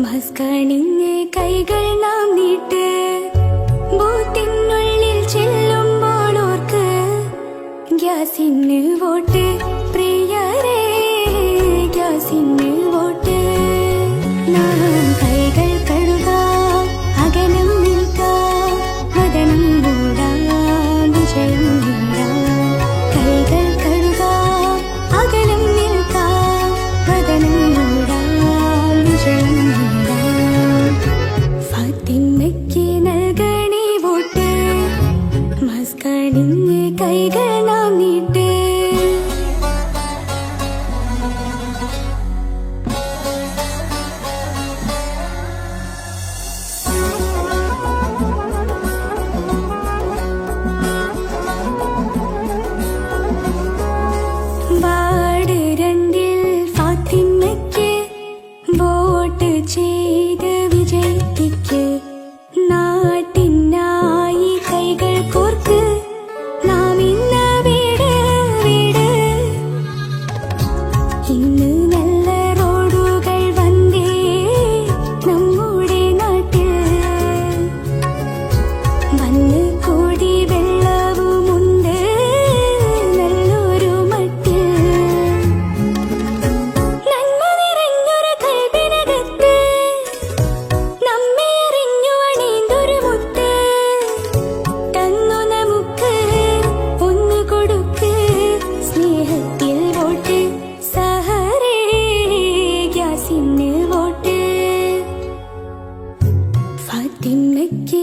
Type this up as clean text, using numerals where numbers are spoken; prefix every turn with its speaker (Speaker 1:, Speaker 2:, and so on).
Speaker 1: മസ്കണിഞ്ഞ് കൈകൾ നാം നീട്ട് ബൂത്തിനുള്ളിൽ ചെല്ലുമ്പോൾ ഓർക്ക് ഗ്യാസിന് വോട്ട് പ്രിയരേ ഗ്യാസിന് വോട്ട് നാം കൈകൾ കഴുകാം അകലം നിൽക്കാം വദനം മൂടാം വിജയം നേടാം കൈകൾ കഴുകാം അകലം നിൽക്കാം വദനം മൂടാം വിജയം ഫാത്തിമയ്ക്ക് നൽകണേ വോട്ട് മസ്കണിഞ്ഞ് കൈകൾ നാം നീട്ട് വാർഡ് 2-ൽ ഫാത്തിമയ്ക്ക് വോട്ട് ചെയ്ത് വിജയിപ്പിക്ക് നാട്ടിനായി കൈകൾ കോർക്ക് നാം ഇന്ന് വീട് വീട് ഇന്ന് നല്ല റോഡുകൾ വന്നേ നമ്മുടെ നാട്ടിൽ വന്ന് കൂടി വെള്ളവുമുണ്ട് നല്ലൊരു മട്ടിൽ നന്മ നിറഞ്ഞൊരു കൽബിനകത്ത് നമ്മെ അറിഞ്ഞു അണിന്തൊരു മുത്ത് തന്നു നമുക്ക് ഒന്ന് കൊടുക്ക് സ്നേഹത്തിൽ വോട്ട് സഹറേ ഗ്യാസിന് വോട്ട് ഫാത്തിമയ്ക്ക്